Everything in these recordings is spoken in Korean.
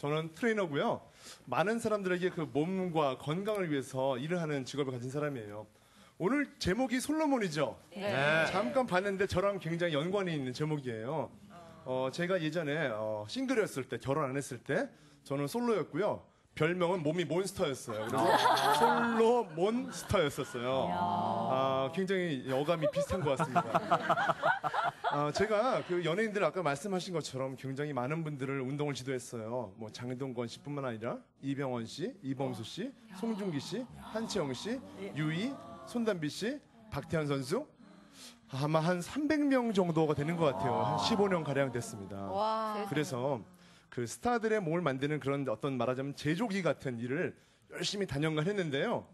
저는 트레이너고요. 많은 사람들에게 그 몸과 건강을 위해서 일을 하는 직업을 가진 사람이에요. 오늘 제목이 솔로몬이죠? 네. 잠깐 봤는데 저랑 굉장히 연관이 있는 제목이에요. 제가 예전에 싱글이었을 때, 결혼 안 했을 때 저는 솔로였고요. 별명은 몸이 몬스터였어요. 그래서 솔로 몬스터였었어요. 굉장히 어감이 비슷한 것 같습니다. 제가 그 연예인들 아까 말씀하신 것처럼 굉장히 많은 분들을 운동을 지도했어요. 뭐 장동건 씨뿐만 아니라 이병헌 씨, 이범수 씨, 송중기 씨, 한채영 씨, 유희, 손담비 씨, 박태환 선수 아마 한 300명 정도가 되는 것 같아요. 한 15년 가량 됐습니다. 와. 그래서 그 스타들의 몸을 만드는 그런 어떤 말하자면 제조기 같은 일을 열심히 단연간 했는데요.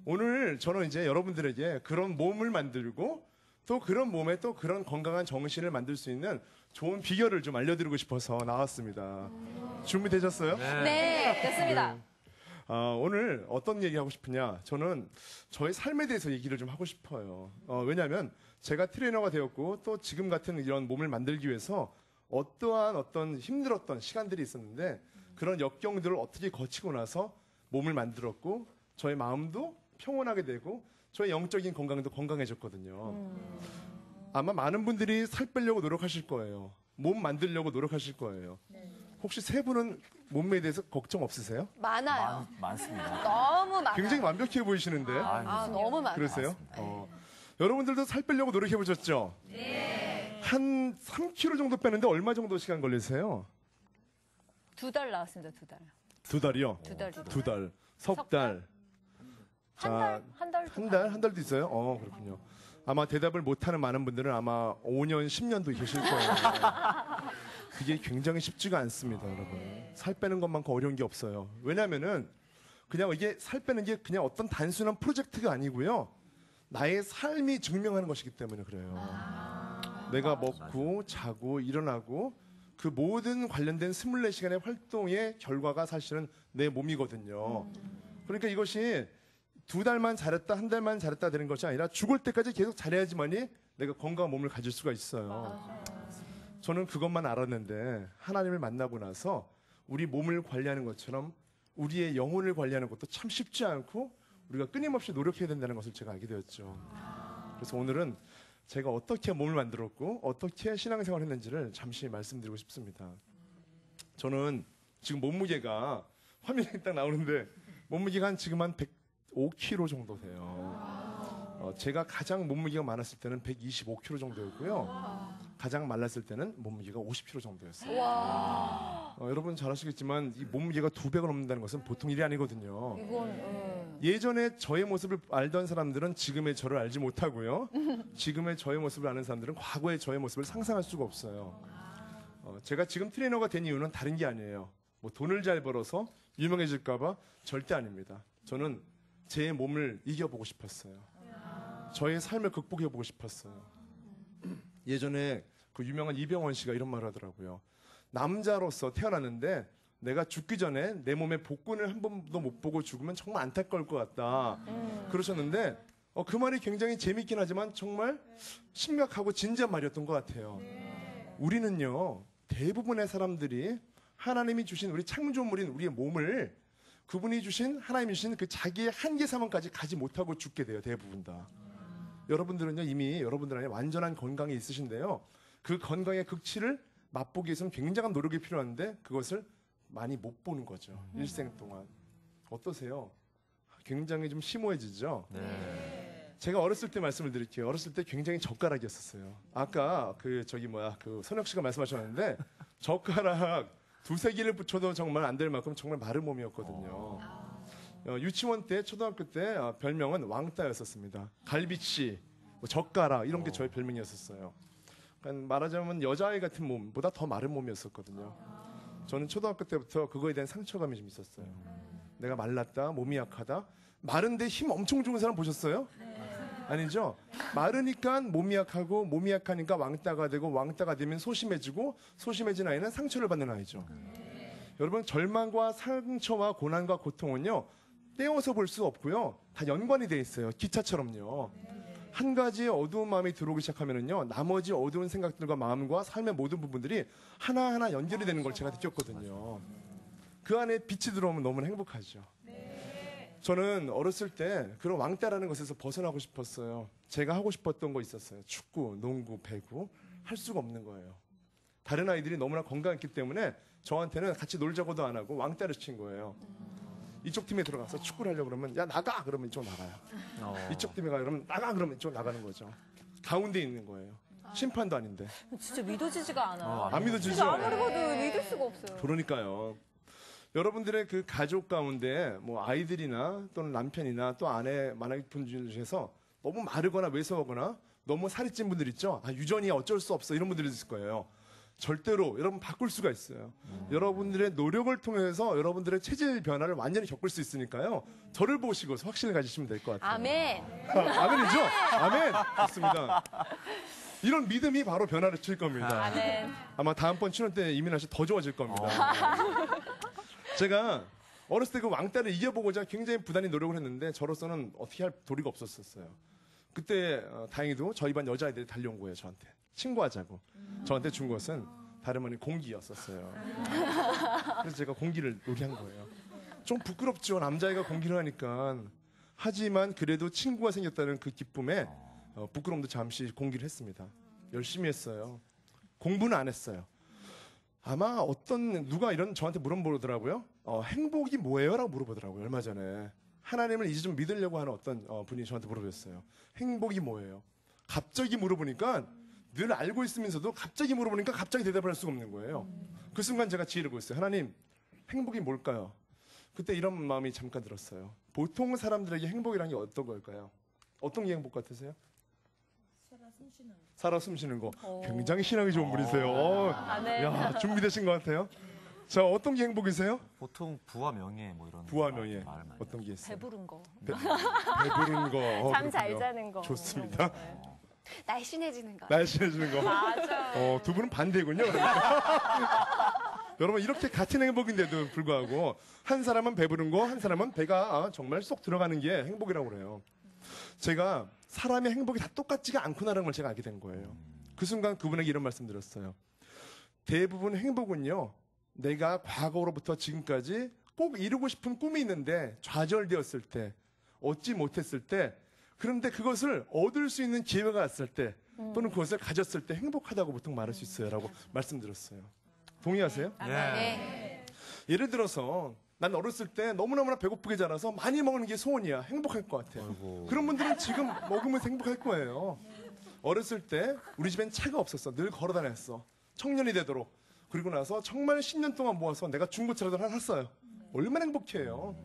오늘 저는 이제 여러분들에게 그런 몸을 만들고 또 그런 몸에 또 그런 건강한 정신을 만들 수 있는 좋은 비결을 좀 알려드리고 싶어서 나왔습니다. 준비되셨어요? 네, 됐습니다. 오늘 어떤 얘기 하고 싶으냐? 저는 저의 삶에 대해서 얘기를 좀 하고 싶어요. 왜냐하면 제가 트레이너가 되었고 또 지금 같은 이런 몸을 만들기 위해서 어떠한 어떤 힘들었던 시간들이 있었는데 그런 역경들을 어떻게 거치고 나서 몸을 만들었고 저의 마음도 평온하게 되고 저의 영적인 건강도 건강해졌거든요. 아마 많은 분들이 살 빼려고 노력하실 거예요. 몸 만들려고 노력하실 거예요. 혹시 세 분은 몸매에 대해서 걱정 없으세요? 많아요. 많습니다. 너무 많아요. 굉장히 완벽해 보이시는데. 너무 많아요. 그러세요? 여러분들도 살 빼려고 노력해 보셨죠? 네. 한 3kg 정도 빼는데 얼마 정도 시간 걸리세요? 2달 나왔습니다. 2달. 2달이요? 2달. 2달. 석 달. 한 달. 한 달도 있어요? 그렇군요. 아마 대답을 못하는 많은 분들은 아마 5년, 10년도 계실 거예요. 그게 굉장히 쉽지가 않습니다, 여러분. 살 빼는 것만큼 어려운 게 없어요. 왜냐면은 그냥 이게 살 빼는 게 그냥 어떤 단순한 프로젝트가 아니고요. 나의 삶이 증명하는 것이기 때문에 그래요. 내가 먹고 자고 일어나고 그 모든 관련된 24시간의 활동의 결과가 사실은 내 몸이거든요. 그러니까 이것이 2달만 잘했다, 한 달만 잘했다 되는 것이 아니라 죽을 때까지 계속 잘해야지만이 내가 건강한 몸을 가질 수가 있어요. 저는 그것만 알았는데 하나님을 만나고 나서 우리 몸을 관리하는 것처럼 우리의 영혼을 관리하는 것도 참 쉽지 않고 우리가 끊임없이 노력해야 된다는 것을 제가 알게 되었죠. 그래서 오늘은 제가 어떻게 몸을 만들었고 어떻게 신앙생활을 했는지를 잠시 말씀드리고 싶습니다. 저는 지금 몸무게가 화면에 딱 나오는데 몸무게가 지금 한 105kg 정도 돼요. 제가 가장 몸무게가 많았을 때는 125kg 정도였고요. 가장 말랐을 때는 몸무게가 50kg 정도였어요. 여러분 잘 아시겠지만 이 몸무게가 2배가 넘는다는 것은 보통 일이 아니거든요. 예전에 저의 모습을 알던 사람들은 지금의 저를 알지 못하고요. 지금의 저의 모습을 아는 사람들은 과거의 저의 모습을 상상할 수가 없어요. 제가 지금 트레이너가 된 이유는 다른 게 아니에요. 뭐 돈을 잘 벌어서 유명해질까 봐 절대 아닙니다. 저는 제 몸을 이겨보고 싶었어요. 저의 삶을 극복해보고 싶었어요. 예전에 그 유명한 이병헌 씨가 이런 말을 하더라고요. 남자로서 태어났는데 내가 죽기 전에 내 몸에 복근을 한 번도 못 보고 죽으면 정말 안타까울 것 같다. 그러셨는데 그 말이 굉장히 재밌긴 하지만 정말 심각하고 진지한 말이었던 것 같아요. 우리는요, 대부분의 사람들이 하나님이 주신 우리 창조물인 우리의 몸을 그분이 주신 하나님이 주신 그 자기의 한계 상황까지 가지 못하고 죽게 돼요. 대부분 다. 여러분들은요 이미 여러분들 안에 완전한 건강이 있으신데요. 그 건강의 극치를 맛보기 위해서는 굉장한 노력이 필요한데 그것을 많이 못 보는 거죠. 일생 동안. 어떠세요? 굉장히 좀 심오해지죠? 네. 제가 어렸을 때 말씀을 드릴게요. 어렸을 때 굉장히 젓가락이었었어요. 아까 그 선혁 씨가 말씀하셨는데 젓가락 2-3개를 붙여도 정말 안 될 만큼 정말 마른 몸이었거든요. 유치원 때, 초등학교 때 별명은 왕따였었습니다. 갈비치, 뭐 젓가락 이런 게 저의 별명이었었어요. 그러니까 말하자면 여자아이 같은 몸보다 더 마른 몸이었었거든요. 저는 초등학교 때부터 그거에 대한 상처감이 좀 있었어요. 내가 말랐다, 몸이 약하다. 마른데 힘 엄청 좋은 사람 보셨어요? 아니죠? 마르니까 몸이 약하고 몸이 약하니까 왕따가 되고 왕따가 되면 소심해지고 소심해진 아이는 상처를 받는 아이죠. 여러분 절망과 상처와 고난과 고통은요 떼어서 볼 수 없고요 다 연관이 돼 있어요. 기차처럼요. 한 가지의 어두운 마음이 들어오기 시작하면은요 나머지 어두운 생각들과 마음과 삶의 모든 부분들이 하나하나 연결이 되는 걸 제가 느꼈거든요. 그 안에 빛이 들어오면 너무나 행복하죠. 저는 어렸을 때 그런 왕따라는 것에서 벗어나고 싶었어요. 제가 하고 싶었던 거 있었어요. 축구, 농구, 배구. 할 수가 없는 거예요. 다른 아이들이 너무나 건강했기 때문에 저한테는 같이 놀자고도 안 하고 왕따를 시킨 거예요. 이쪽 팀에 들어가서 축구를 하려고 그러면 야 나가! 그러면 이쪽 나가요. 이쪽 팀에 가 그러면 나가! 그러면 이쪽 나가는 거죠. 가운데 있는 거예요. 심판도 아닌데. 진짜 믿어지지가 않아요. 안 믿어지죠? 진짜 아무리 봐도 믿을 수가 없어요. 그러니까요. 여러분들의 그 가족 가운데 뭐 아이들이나 또는 남편이나 또 아내 만약 분들 중에서 너무 마르거나 왜소하거나 너무 살이 찐 분들 있죠. 아, 유전이 어쩔 수 없어 이런 분들이 있을 거예요. 절대로 여러분 바꿀 수가 있어요. 여러분들의 노력을 통해서 여러분들의 체질 변화를 완전히 겪을 수 있으니까요. 저를 보시고 확신을 가지시면 될 것 같아요. 아멘. 아멘이죠? 아멘. 좋습니다. 이런 믿음이 바로 변화를 칠 겁니다. 아멘. 아마 다음번 출연 때 이민아 씨 더 좋아질 겁니다. 제가 어렸을 때 그 왕따를 이겨보고자 굉장히 부단히 노력을 했는데 저로서는 어떻게 할 도리가 없었어요. 그때 다행히도 저희 반 여자아이들이 달려온 거예요. 저한테. 친구하자고. 저한테 준 것은 다름 아닌 공기였었어요. 그래서 제가 공기를 놀이한 거예요. 좀 부끄럽죠. 남자애가 공기를 하니까. 하지만 그래도 친구가 생겼다는 그 기쁨에 부끄러움도 잠시 공기를 했습니다. 열심히 했어요. 공부는 안 했어요. 아마 누가 이런 저한테 물어보더라고요. 행복이 뭐예요? 라고 물어보더라고요. 얼마 전에. 하나님을 이제 좀 믿으려고 하는 어떤 분이 저한테 물어보셨어요. 행복이 뭐예요? 갑자기 물어보니까 늘 알고 있으면서도 갑자기 물어보니까 갑자기 대답을 할 수가 없는 거예요. 그 순간 제가 지혜를 보였어요. 하나님, 행복이 뭘까요? 그때 이런 마음이 잠깐 들었어요. 보통 사람들에게 행복이라는 게 어떤 걸까요? 어떤 게 행복 같으세요? 살아 숨쉬는 거. 굉장히 신앙이 좋은 분이세요. 아멘. 야, 준비되신 것 같아요. 자, 어떤 게 행복이세요? 보통 부와 명예 뭐 이런 부와 명예. 말을 많이 어떤 게 있어요? 배부른 거. 배부른 거. 잠 잘 그렇군요. 자는 거. 좋습니다. 날씬해지는 거. 날씬해지는 거. 맞아. 두 분은 반대군요. 여러분 이렇게 같은 행복인데도 불구하고 한 사람은 배부른 거, 한 사람은 배가 정말 쏙 들어가는 게 행복이라고 그래요. 제가 사람의 행복이 다 똑같지가 않구나라는 걸 제가 알게 된 거예요. 그 순간 그분에게 이런 말씀 드렸어요. 대부분 행복은요. 내가 과거로부터 지금까지 꼭 이루고 싶은 꿈이 있는데 좌절되었을 때, 얻지 못했을 때, 그런데 그것을 얻을 수 있는 기회가 왔을 때 또는 그것을 가졌을 때 행복하다고 보통 말할 수 있어요 라고 말씀드렸어요. 동의하세요? 네. 예를 들어서 난 어렸을 때 너무너무나 배고프게 자라서 많이 먹는 게 소원이야. 행복할 것 같아. 그런 분들은 지금 먹으면서 행복할 거예요. 어렸을 때 우리 집엔 차가 없었어. 늘 걸어 다녔어. 청년이 되도록. 그리고 나서 정말 10년 동안 모아서 내가 중고차라도 하나 샀어요. 얼마나 행복해요.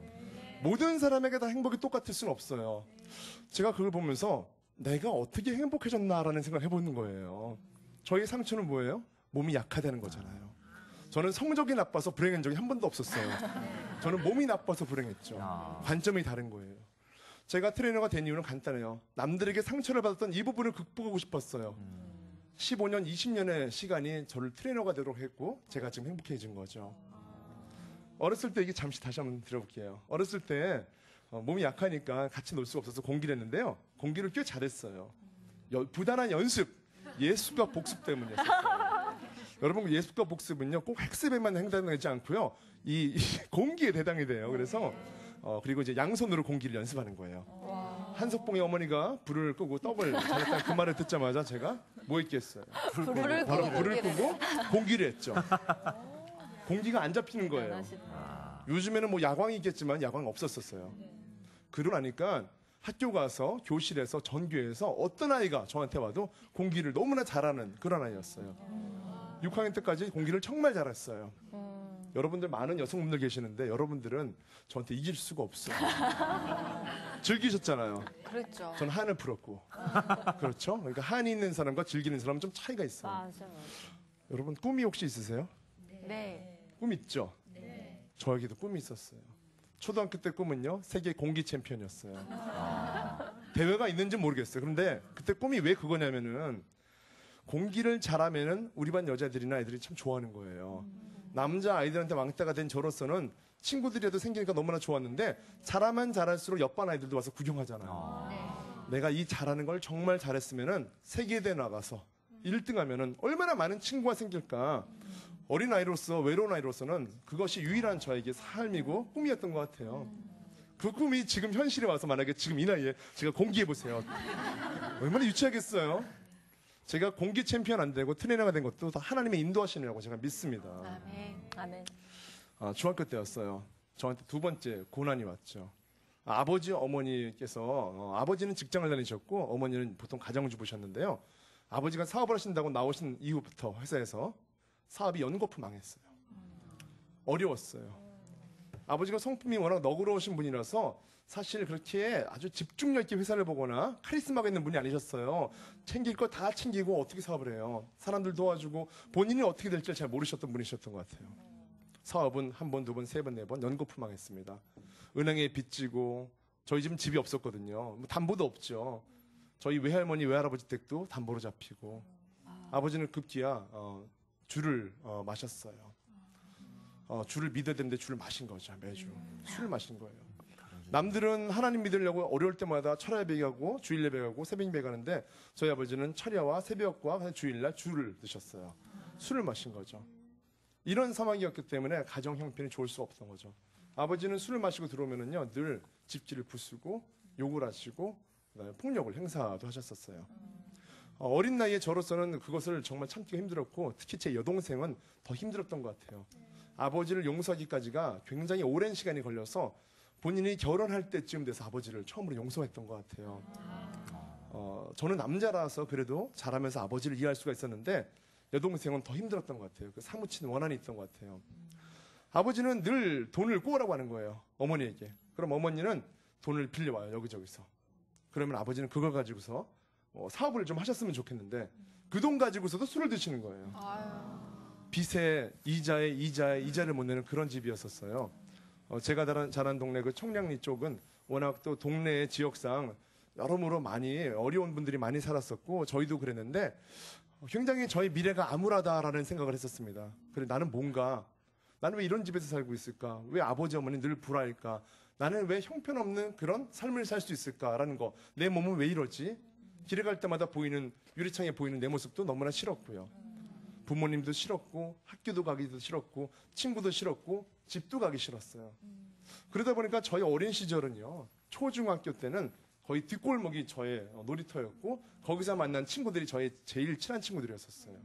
모든 사람에게 다 행복이 똑같을 수는 없어요. 제가 그걸 보면서 내가 어떻게 행복해졌나라는 생각을 해보는 거예요. 저희 상처는 뭐예요? 몸이 약하다는 거잖아요. 저는 성적이 나빠서 불행한 적이 한 번도 없었어요. 저는 몸이 나빠서 불행했죠. 관점이 다른 거예요. 제가 트레이너가 된 이유는 간단해요. 남들에게 상처를 받았던 이 부분을 극복하고 싶었어요. 15년, 20년의 시간이 저를 트레이너가 되도록 했고 제가 지금 행복해진 거죠. 어렸을 때 이게 잠시 다시 한번 들어볼게요. 어렸을 때 몸이 약하니까 같이 놀 수가 없어서 공기를 했는데요. 공기를 꽤 잘했어요. 부단한 연습, 예습과 복습 때문이었어요. 여러분 예습과 복습은요 꼭 학습에만 해당되지 않고요 이 공기에 해당이 돼요. 그래서 그리고 이제 양손으로 공기를 연습하는 거예요. 한석봉의 어머니가 불을 끄고 떡을 잘했다 그 말을 듣자마자 제가 뭐 했겠어요? 불을 바로 끄고 불을 끄고 공기를 했죠. 공기가 안 잡히는 거예요. 요즘에는 뭐 야광이 있겠지만 야광 없었었어요. 그러고 나니까 학교 가서 교실에서 전교에서 어떤 아이가 저한테 와도 공기를 너무나 잘하는 그런 아이였어요. 6학년 때까지 공기를 정말 잘했어요. 여러분들 많은 여성분들 계시는데 여러분들은 저한테 이길 수가 없어요. 즐기셨잖아요. 그렇죠. 전 한을 풀었고. 그렇죠? 그러니까 한이 있는 사람과 즐기는 사람은 좀 차이가 있어요. 맞아. 여러분 꿈이 혹시 있으세요? 네. 꿈 있죠? 저에게도 꿈이 있었어요. 초등학교 때 꿈은요 세계 공기 챔피언이었어요. 대회가 있는지 모르겠어요. 그런데 그때 꿈이 왜 그거냐면은 공기를 잘하면은 우리 반 여자들이나 아이들이 참 좋아하는 거예요. 남자 아이들한테 왕따가 된 저로서는 친구들이라도 생기니까 너무나 좋았는데 잘하면 잘할수록 옆반 아이들도 와서 구경하잖아요. 내가 이 잘하는 걸 정말 잘했으면은 세계대회 나가서 1등 하면은 얼마나 많은 친구가 생길까. 어린아이로서 외로운 아이로서는 그것이 유일한 저에게 삶이고 꿈이었던 것 같아요. 그 꿈이 지금 현실에 와서 만약에 지금 이 나이에 제가 공기해 보세요. 얼마나 유치하겠어요. 제가 공기 챔피언 안 되고 트레이너가 된 것도 다 하나님의 인도하시느라고 제가 믿습니다. 아멘. 아멘. 중학교 때였어요. 저한테 두 번째 고난이 왔죠. 아버지 어머니께서 아버지는 직장을 다니셨고 어머니는 보통 가정주부셨는데요. 아버지가 사업을 하신다고 나오신 이후부터 회사에서 사업이 연거푸 망했어요. 어려웠어요. 아버지가 성품이 워낙 너그러우신 분이라서 사실 그렇게 아주 집중력 있게 회사를 보거나 카리스마가 있는 분이 아니셨어요. 챙길 거 다 챙기고 어떻게 사업을 해요. 사람들 도와주고 본인이 어떻게 될지 잘 모르셨던 분이셨던 것 같아요. 사업은 한 번, 두 번, 세 번, 네 번 연거푸 망했습니다. 은행에 빚지고 저희 집은 집이 없었거든요. 뭐 담보도 없죠. 저희 외할머니, 외할아버지 댁도 담보로 잡히고 아버지는 급기야 줄을 마셨어요. 줄을 믿어야 되는데 줄을 마신 거죠. 매주 술을 마신 거예요. 남들은 하나님 믿으려고 어려울 때마다 철야 예배하고 주일 예배하고 새벽 예배하는데 저희 아버지는 철야와 새벽과 주일날 줄을 드셨어요. 술을 마신 거죠. 이런 상황이었기 때문에 가정 형편이 좋을 수 없던 거죠. 아버지는 술을 마시고 들어오면은요 늘 집지를 부수고 욕을 하시고 그다음에 폭력을 행사도 하셨었어요. 어린 나이에 저로서는 그것을 정말 참기가 힘들었고 특히 제 여동생은 더 힘들었던 것 같아요. 아버지를 용서하기까지가 굉장히 오랜 시간이 걸려서 본인이 결혼할 때쯤 돼서 아버지를 처음으로 용서했던 것 같아요. 저는 남자라서 그래도 잘하면서 아버지를 이해할 수가 있었는데 여동생은 더 힘들었던 것 같아요. 그 사무친 원한이 있던 것 같아요. 아버지는 늘 돈을 꾸으라고 하는 거예요. 어머니에게. 그럼 어머니는 돈을 빌려와요. 여기저기서. 그러면 아버지는 그걸 가지고서 사업을 좀 하셨으면 좋겠는데 그 돈 가지고서도 술을 드시는 거예요. 빚에 이자를 못 내는 그런 집이었었어요. 제가 자란 동네 그 청량리 쪽은 워낙 또 동네 지역상 여러모로 많이 어려운 분들이 많이 살았었고 저희도 그랬는데 굉장히 저희 미래가 암울하다라는 생각을 했었습니다. 그래 나는 왜 이런 집에서 살고 있을까? 왜 아버지 어머니 늘 불화일까? 나는 왜 형편없는 그런 삶을 살 수 있을까라는 거. 내 몸은 왜 이러지? 길에 갈 때마다 보이는 유리창에 보이는 내 모습도 너무나 싫었고요. 부모님도 싫었고 학교도 가기도 싫었고 친구도 싫었고 집도 가기 싫었어요. 그러다 보니까 저희 어린 시절은요. 초중학교 때는 거의 뒷골목이 저의 놀이터였고 거기서 만난 친구들이 저의 제일 친한 친구들이었었어요.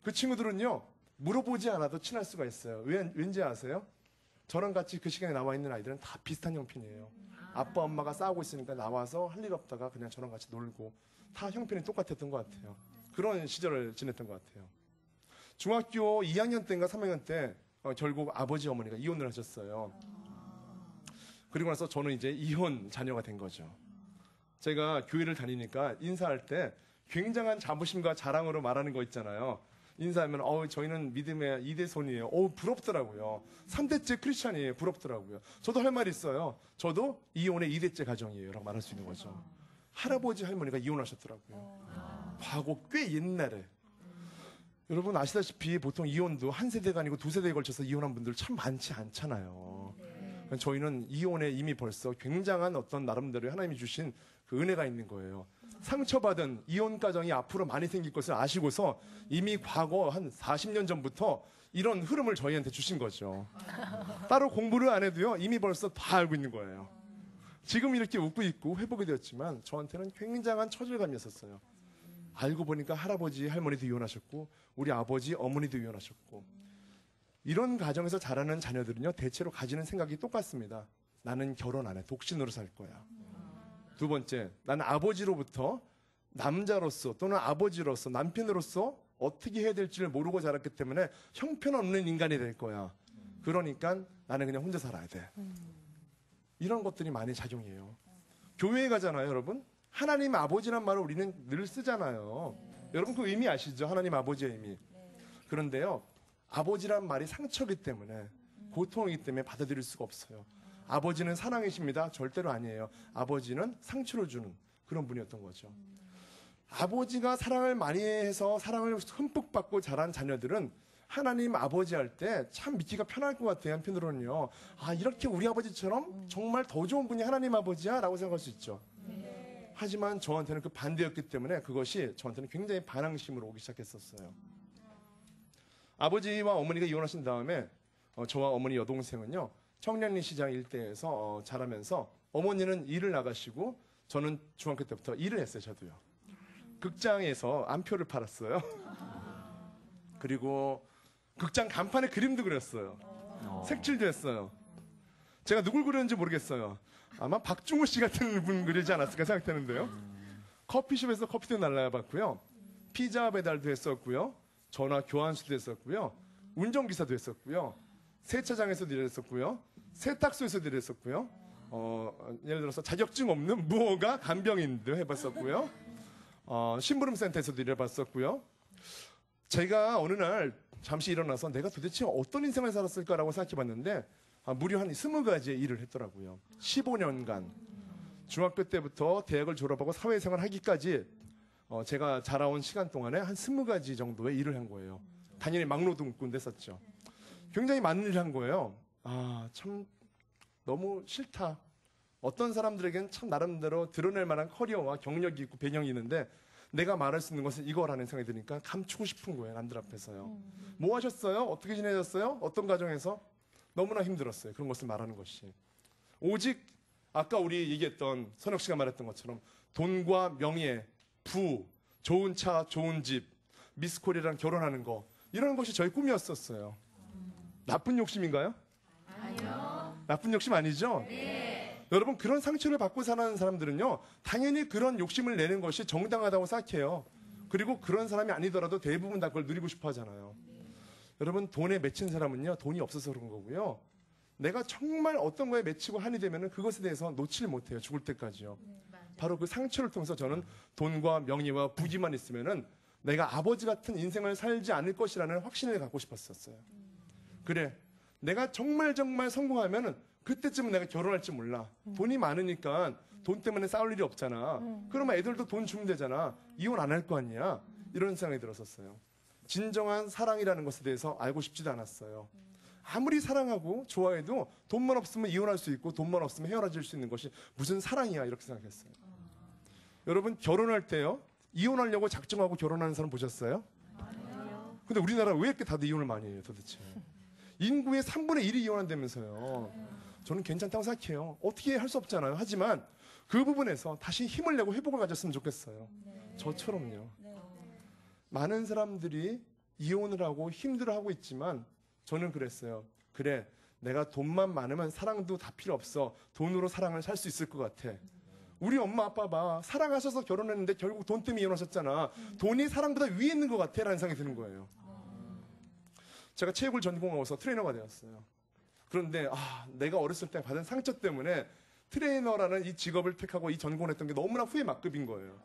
그 친구들은요. 물어보지 않아도 친할 수가 있어요. 왠지 아세요? 저랑 같이 그 시간에 나와 있는 아이들은 다 비슷한 형편이에요. 아빠 엄마가 싸우고 있으니까 나와서 할 일 없다가 그냥 저랑 같이 놀고 다 형편이 똑같았던 것 같아요. 그런 시절을 지냈던 것 같아요. 중학교 2학년 때인가 3학년 때 결국 아버지 어머니가 이혼을 하셨어요. 그리고 나서 저는 이제 이혼 자녀가 된 거죠. 제가 교회를 다니니까 인사할 때 굉장한 자부심과 자랑으로 말하는 거 있잖아요. 인사하면 저희는 믿음의 2대 손이에요. 부럽더라고요. 3대째 크리스찬이에요. 부럽더라고요. 저도 할 말이 있어요. 저도 이혼의 2대째 가정이에요. 라고 말할 수 있는 거죠. 할아버지 할머니가 이혼하셨더라고요. 과거 꽤 옛날에. 여러분 아시다시피 보통 이혼도 한 세대가 아니고 두 세대에 걸쳐서 이혼한 분들 참 많지 않잖아요. 저희는 이혼에 이미 벌써 굉장한 어떤 나름대로 하나님이 주신 그 은혜가 있는 거예요. 상처받은 이혼 가정이 앞으로 많이 생길 것을 아시고서 이미 과거 한 40년 전부터 이런 흐름을 저희한테 주신 거죠. 따로 공부를 안 해도요. 이미 벌써 다 알고 있는 거예요. 지금 이렇게 웃고 있고 회복이 되었지만 저한테는 굉장한 처절감이었었어요. 알고 보니까 할아버지 할머니도 이혼하셨고 우리 아버지 어머니도 이혼하셨고 이런 가정에서 자라는 자녀들은요. 대체로 가지는 생각이 똑같습니다. 나는 결혼 안 해. 독신으로 살 거야. 두 번째, 나는 아버지로부터 남자로서 또는 아버지로서 남편으로서 어떻게 해야 될지를 모르고 자랐기 때문에 형편없는 인간이 될 거야. 그러니까 나는 그냥 혼자 살아야 돼. 이런 것들이 많이 작용해요. 교회에 가잖아요, 여러분. 하나님 아버지란 말을 우리는 늘 쓰잖아요. 여러분 그 의미 아시죠? 하나님 아버지의 의미. 그런데요, 아버지란 말이 상처이기 때문에 고통이기 때문에 받아들일 수가 없어요. 아버지는 사랑이십니다. 절대로 아니에요. 아버지는 상처를 주는 그런 분이었던 거죠. 아버지가 사랑을 많이 해서 사랑을 흠뻑 받고 자란 자녀들은 하나님 아버지 할 때 참 믿기가 편할 것 같아요. 한편으로는요. 이렇게 우리 아버지처럼 정말 더 좋은 분이 하나님 아버지야 라고 생각할 수 있죠. 하지만 저한테는 그 반대였기 때문에 그것이 저한테는 굉장히 반항심으로 오기 시작했었어요. 아버지와 어머니가 이혼하신 다음에 저와 어머니 여동생은요 청량리 시장 일대에서 자라면서 어머니는 일을 나가시고 저는 중학교 때부터 일을 했어요. 저도요. 극장에서 암표를 팔았어요. 그리고 극장 간판에 그림도 그렸어요. 색칠도 했어요. 제가 누굴 그렸는지 모르겠어요. 아마 박중호 씨 같은 분 그리지 않았을까 생각되는데요. 커피숍에서 커피도 날라봤고요. 피자 배달도 했었고요. 전화 교환수도 했었고요. 운전기사도 했었고요. 세차장에서도 일했었고요. 세탁소에서도 일했었고요. 예를 들어서 자격증 없는 무허가 간병인도 해봤었고요. 심부름센터에서도 일해봤었고요. 제가 어느 날 잠시 일어나서 내가 도대체 어떤 인생을 살았을까라고 생각해봤는데 무려 한 20가지의 일을 했더라고요. 15년간 중학교 때부터 대학을 졸업하고 사회생활 하기까지 제가 자라온 시간 동안에 한 20가지 정도의 일을 한 거예요. 당연히 막노동꾼 됐었죠. 굉장히 많은 일을 한 거예요. 참 너무 싫다. 어떤 사람들에게는 참 나름대로 드러낼 만한 커리어와 경력이 있고 배경이 있는데 내가 말할 수 있는 것은 이거라는 생각이 드니까 감추고 싶은 거예요. 남들 앞에서요. 뭐 하셨어요? 어떻게 지내셨어요? 어떤 가정에서? 너무나 힘들었어요. 그런 것을 말하는 것이. 오직 아까 우리 얘기했던 선혁 씨가 말했던 것처럼 돈과 명예, 부, 좋은 차, 좋은 집, 미스코리아랑 결혼하는 거 이런 것이 저희 꿈이었었어요. 나쁜 욕심인가요? 아니요. 나쁜 욕심 아니죠? 네. 여러분 그런 상처를 받고 사는 사람들은요 당연히 그런 욕심을 내는 것이 정당하다고 생각해요. 그리고 그런 사람이 아니더라도 대부분 다 그걸 누리고 싶어 하잖아요. 여러분 돈에 맺힌 사람은요 돈이 없어서 그런 거고요. 내가 정말 어떤 거에 맺히고 한이 되면은 그것에 대해서 놓지를 못해요. 죽을 때까지요. 바로 그 상처를 통해서 저는 돈과 명예와 부귀만 있으면은 내가 아버지 같은 인생을 살지 않을 것이라는 확신을 갖고 싶었었어요. 그래, 내가 정말 성공하면은 그때쯤은 내가 결혼할지 몰라. 돈이 많으니까 돈 때문에 싸울 일이 없잖아. 그러면 애들도 돈 주면 되잖아. 이혼 안 할 거 아니야. 이런 생각이 들었었어요. 진정한 사랑이라는 것에 대해서 알고 싶지도 않았어요. 아무리 사랑하고 좋아해도 돈만 없으면 이혼할 수 있고 돈만 없으면 헤어질 수 있는 것이 무슨 사랑이야 이렇게 생각했어요. 여러분 결혼할 때요 이혼하려고 작정하고 결혼하는 사람 보셨어요? 아니요. 근데 우리나라 왜 이렇게 다들 이혼을 많이 해요 도대체? 인구의 3분의 1이 이혼한다면서요. 저는 괜찮다고 생각해요. 어떻게 할 수 없잖아요. 하지만 그 부분에서 다시 힘을 내고 회복을 가졌으면 좋겠어요. 저처럼요. 많은 사람들이 이혼을 하고 힘들어하고 있지만 저는 그랬어요. 그래, 내가 돈만 많으면 사랑도 다 필요 없어. 돈으로 사랑을 살 수 있을 것 같아. 우리 엄마 아빠 봐. 사랑하셔서 결혼했는데 결국 돈 때문에 이혼하셨잖아. 돈이 사랑보다 위에 있는 것 같아 라는 생각이 드는 거예요. 제가 체육을 전공하고서 트레이너가 되었어요. 그런데 내가 어렸을 때 받은 상처 때문에 트레이너라는 이 직업을 택하고 이 전공을 했던 게 너무나 후회 막급인 거예요.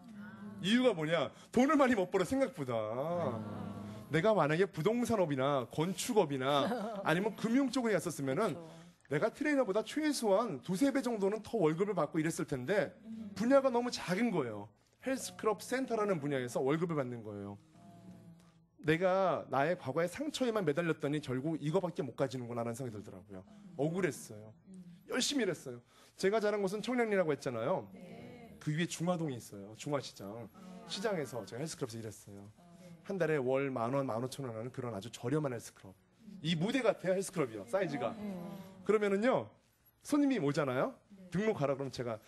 이유가 뭐냐? 돈을 많이 못 벌어 생각보다. 내가 만약에 부동산업이나 건축업이나 아니면 금융 쪽에 갔었으면은 내가 트레이너보다 최소한 2-3배 정도는 더 월급을 받고 이랬을 텐데 분야가 너무 작은 거예요. 헬스클럽 센터라는 분야에서 월급을 받는 거예요. 내가 나의 과거의 상처에만 매달렸더니 결국 이거밖에 못 가지는구나라는 생각이 들더라고요. 억울했어요. 열심히 일했어요. 제가 자란 곳은 청량리라고 했잖아요. 그 위에 중화동이 있어요. 중화시장. 시장에서 제가 헬스클럽에서 일했어요. 한 달에 월 10,000원, 15,000원 하는 그런 아주 저렴한 헬스클럽. 이 무대 같아요, 헬스클럽이요. 사이즈가. 그러면은요, 손님이 오잖아요. 등록하라 그러면 제가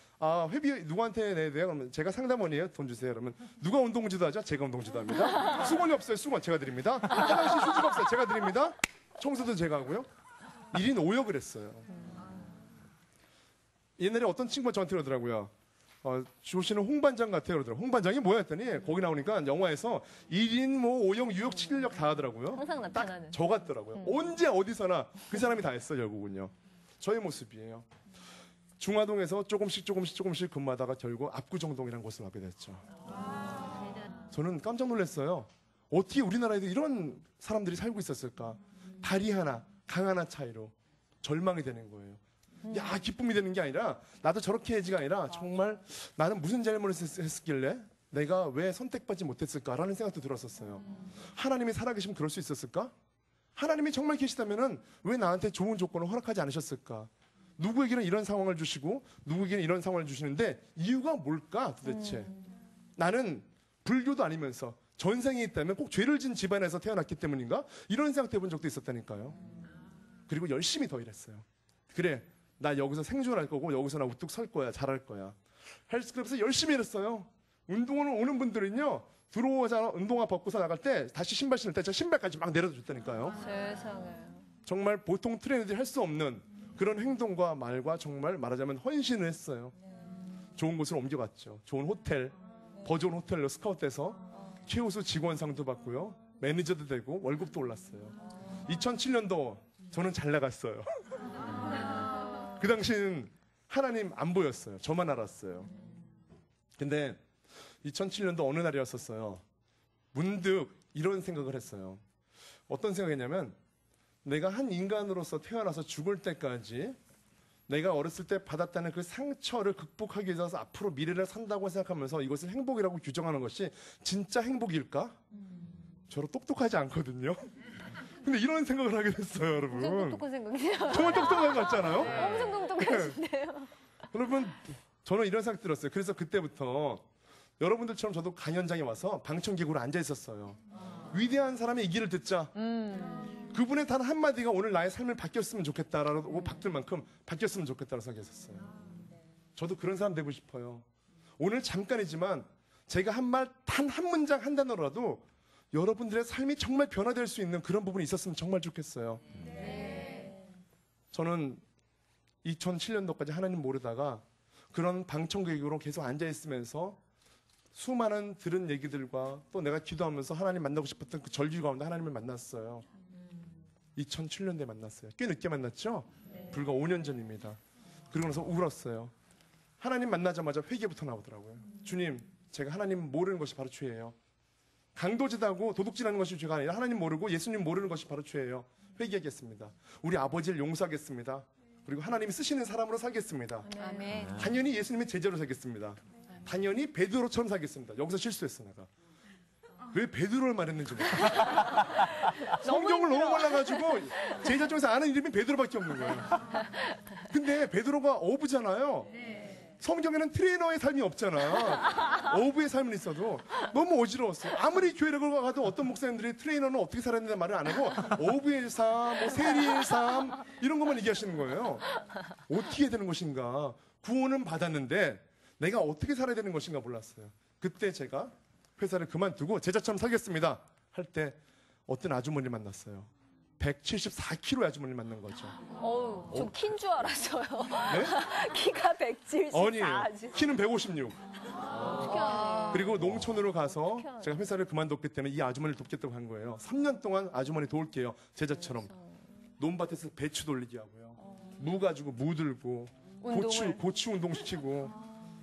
회비 누구한테 내야 돼요? 그러면 제가 상담원이에요. 돈 주세요. 그러면 누가 운동지도 하죠? 제가 운동지도 합니다. 수건이 없어요. 수건 제가 드립니다. 화장실 휴지가 없어요. 제가 드립니다. 청소도 제가 하고요. 1인 5역을 했어요. 옛날에 어떤 친구가 저한테 그러더라고요. 조 씨는 홍반장 같아요. 그러더라고요. 홍반장이 뭐야 했더니 거기 나오니까 영화에서 1인 5역, 6역, 7역 다 하더라고요. 항상 나타나는. 딱 저 같더라고요. 언제 어디서나 그 사람이 다 했어요. 결국은요. 저의 모습이에요. 중화동에서 조금씩 근무하다가 결국 압구정동이라는 곳을 가게 됐죠. 저는 깜짝 놀랐어요. 어떻게 우리나라에도 이런 사람들이 살고 있었을까? 다리 하나, 강 하나 차이로 절망이 되는 거예요. 야, 기쁨이 되는 게 아니라 나도 저렇게 해야지가 아니라 정말 나는 무슨 잘못을 했었길래 내가 왜 선택받지 못했을까라는 생각도 들었었어요. 하나님이 살아계시면 그럴 수 있었을까? 하나님이 정말 계시다면은 왜 나한테 좋은 조건을 허락하지 않으셨을까? 누구에게는 이런 상황을 주시고 누구에게는 이런 상황을 주시는데 이유가 뭘까 도대체? 나는 불교도 아니면서 전생이 있다면 꼭 죄를 진 집안에서 태어났기 때문인가? 이런 생각 해본 적도 있었다니까요. 그리고 열심히 더 일했어요. 그래, 나 여기서 생존할 거고 여기서 나 우뚝 설 거야, 잘할 거야. 헬스클럽에서 열심히 일했어요. 운동을 오는 분들은요, 들어오자 운동화 벗고서 나갈 때 다시 신발 신을 때 제가 신발까지 막 내려다 줬다니까요. 세상에. 정말 보통 트레이너들이 할 수 없는 그런 행동과 말과 정말 말하자면 헌신을 했어요. 좋은 곳으로 옮겨갔죠. 좋은 호텔, 더 좋은 호텔로 스카웃돼서 최우수 직원상도 받고요. 매니저도 되고 월급도 올랐어요. 2007년도 저는 잘 나갔어요. 그 당시는 하나님 안 보였어요. 저만 알았어요. 근데 2007년도 어느 날이었었어요. 문득 이런 생각을 했어요. 어떤 생각이냐면 내가 한 인간으로서 태어나서 죽을 때까지 내가 어렸을 때 받았다는 그 상처를 극복하기 위해서 앞으로 미래를 산다고 생각하면서 이것을 행복이라고 규정하는 것이 진짜 행복일까? 저로 똑똑하지 않거든요. 근데 이런 생각을 하게 됐어요, 여러분. 엄청 똑똑한 생각이네요. 정말 똑똑한 것 같잖아요? 엄청 똑똑하신데요. 여러분, 저는 이런 생각 들었어요. 그래서 그때부터 여러분들처럼 저도 강연장에 와서 방청객으로 앉아 있었어요. 위대한 사람의 이 길을 듣자. 그분의 단 한마디가 오늘 나의 삶을 바뀌었으면 좋겠다라고 바뀔 만큼 바뀌었으면 좋겠다라고 생각했었어요. 저도 그런 사람 되고 싶어요. 오늘 잠깐이지만 제가 한 말, 단 한 문장 한 단어라도 여러분들의 삶이 정말 변화될 수 있는 그런 부분이 있었으면 정말 좋겠어요. 저는 2007년도까지 하나님 모르다가 그런 방청객으로 계속 앉아있으면서 수많은 들은 얘기들과 또 내가 기도하면서 하나님 만나고 싶었던 그 절규 가운데 하나님을 만났어요. 2007년도에 만났어요. 꽤 늦게 만났죠? 불과 5년 전입니다. 그러고 나서 울었어요. 하나님 만나자마자 회개부터 나오더라고요. 주님, 제가 하나님 모르는 것이 바로 죄예요. 강도짓하고 도둑질하는 것이 죄가 아니라 하나님 모르고 예수님 모르는 것이 바로 죄예요. 회개하겠습니다. 우리 아버지를 용서하겠습니다. 그리고 하나님이 쓰시는 사람으로 살겠습니다. 아멘. 당연히 예수님의 제자로 살겠습니다. 당연히 베드로처럼 살겠습니다. 여기서 실수했어 내가. 왜 베드로를 말했는지 모르겠어요. 성경을 너무 몰라가지고 제자 중에서 아는 이름이 베드로밖에 없는 거예요. 근데 베드로가 어부잖아요. 성경에는 트레이너의 삶이 없잖아. 어부의 삶은 있어도 너무 어지러웠어요. 아무리 교회를 가도 어떤 목사님들이 트레이너는 어떻게 살아야 된다는 말을 안 하고 어부의 삶, 뭐 세리의 삶 이런 것만 얘기하시는 거예요. 어떻게 되는 것인가. 구원은 받았는데 내가 어떻게 살아야 되는 것인가 몰랐어요. 그때 제가 회사를 그만두고 제자처럼 살겠습니다 할 때 어떤 아주머니를 만났어요. 174kg의 아주머니를 만난 거죠. 어우, 저 킨 줄 알았어요. 네? 키가 174. 아니에요. 키는 156. 그리고 농촌으로 가서 어떡해. 제가 회사를 그만뒀기 때문에 이 아주머니를 돕겠다고 한 거예요. 3년 동안 아주머니 도울게요. 제자처럼. 논밭에서 배추 돌리기 하고요. 무 가지고 무 들고 고추 운동시키고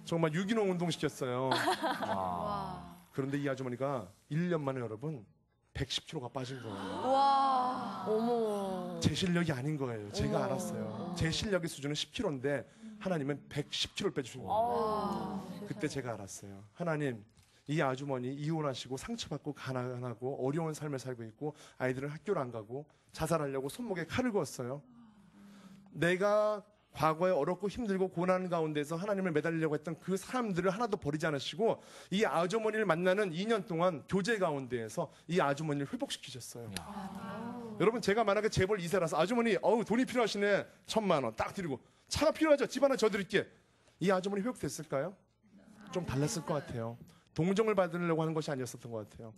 정말 유기농 운동시켰어요. 와. 그런데 이 아주머니가 1년 만에 여러분 110kg가 빠진 거예요. 와. 어머. 제 실력이 아닌 거예요. 제가 알았어요. 제 실력의 수준은 10kg인데 하나님은 110kg를 빼주신 거예요. 그때 제가 알았어요. 하나님, 이 아주머니 이혼하시고 상처받고 가난하고 어려운 삶을 살고 있고 아이들은 학교를 안 가고 자살하려고 손목에 칼을 그었어요. 내가 과거에 어렵고 힘들고 고난 가운데서 하나님을 매달리려고 했던 그 사람들을 하나도 버리지 않으시고 이 아주머니를 만나는 2년 동안 교제 가운데에서 이 아주머니를 회복시키셨어요. 여러분, 제가 만약에 재벌 2세라서 아주머니 돈이 필요하시네 1,000만 원 딱 드리고 차가 필요하죠? 집 하나 줘 드릴게. 이 아주머니 회복됐을까요? 좀 달랐을 것 같아요. 동정을 받으려고 하는 것이 아니었었던 것 같아요.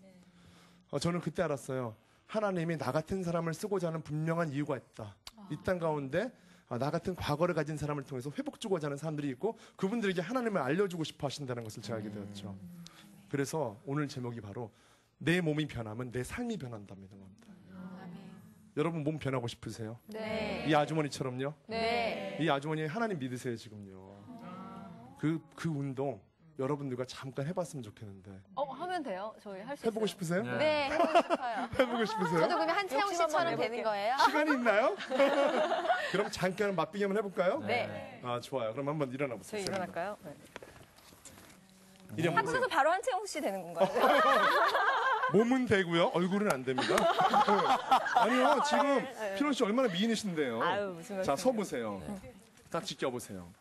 저는 그때 알았어요. 하나님이 나 같은 사람을 쓰고자 하는 분명한 이유가 있다. 이 땅 가운데 나 같은 과거를 가진 사람을 통해서 회복 주고자 하는 사람들이 있고 그분들에게 하나님을 알려주고 싶어 하신다는 것을 제가 알게 되었죠. 그래서 오늘 제목이 바로 내 몸이 변하면 내 삶이 변한다는 겁니다. 여러분 몸 변하고 싶으세요? 네. 이 아주머니처럼요? 네. 이 아주머니 하나님 믿으세요 지금요. 그 운동 여러분들과 잠깐 해봤으면 좋겠는데 하면 돼요. 저희 할 수 있어요. 해보고 싶으세요? 네, 해보고 싶어요. 해보고 싶으세요? 저도 그러면 한채영 욕심 한번 씨처럼 내볼게요. 되는 거예요? 시간이 있나요? 그럼 잠깐 맛보기 한번 해볼까요? 네. 아 좋아요. 그럼 한번 일어나 보세요. 저희 일어날까요? 네. 일어나 보세요. 하고서 바로 한채영 씨 되는 건가요? 몸은 되고요. 얼굴은 안 됩니다. 아니요. 지금 피론 씨 얼마나 미인이신데요. 아유, 무슨 말씀이에요. 자, 서 보세요. 딱 지켜 보세요.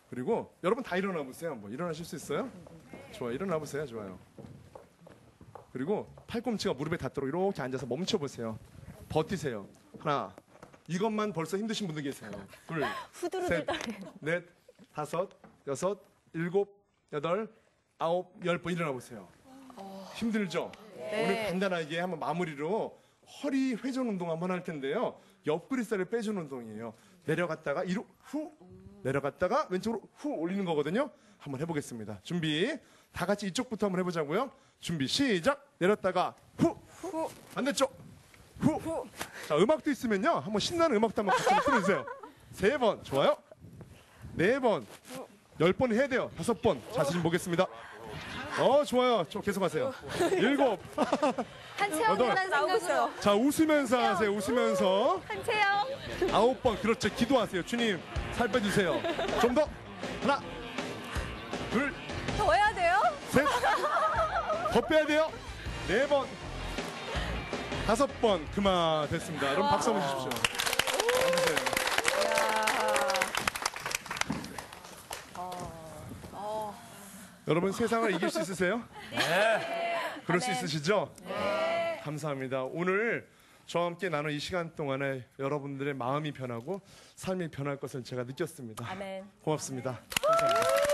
그리고 여러분 다 일어나 보세요. 뭐 일어나실 수 있어요? 좋아요. 일어나 보세요. 좋아요. 그리고 팔꿈치가 무릎에 닿도록 이렇게 앉아서 멈춰보세요. 버티세요. 하나. 이것만 벌써 힘드신 분들 계세요. 둘, 후두루들 셋, 떨리고. 넷, 다섯, 여섯, 일곱, 여덟, 아홉, 10번 일어나 보세요. 힘들죠? 네. 오늘 간단하게 한번 마무리로 허리 회전 운동 한번 할 텐데요. 옆구리살을 빼주는 운동이에요. 내려갔다가 이로 후, 내려갔다가 왼쪽으로 후 올리는 거거든요. 한번 해보겠습니다. 준비. 다 같이 이쪽부터 한번 해보자고요. 준비 시작. 내렸다가 후, 후. 반대쪽 후. 자, 음악도 있으면요. 한번 신나는 음악도 한번 같이 틀어주세요. 3번 좋아요. 4번 10번 해야 돼요. 5번 자신 보겠습니다. 좋아요. 좀 계속하세요. 7. 한채영이라는 생각으로. 자, 웃으면서 하세요. 웃으면서. 한채영. 9번 그렇죠. 기도하세요. 주님 살 빼주세요. 좀 더. 하나, 둘, 더 해야 돼요? 셋. 더 빼야 돼요. 4번, 5번 그만 됐습니다. 여러분 박수 한번 주십시오. 앉으세요. 여러분 세상을 이길 수 있으세요? 네. 그럴 수 있으시죠? 네. 감사합니다. 오늘 저와 함께 나눈 이 시간 동안에 여러분들의 마음이 변하고 삶이 변할 것을 제가 느꼈습니다. 아멘. 고맙습니다. 감사합니다.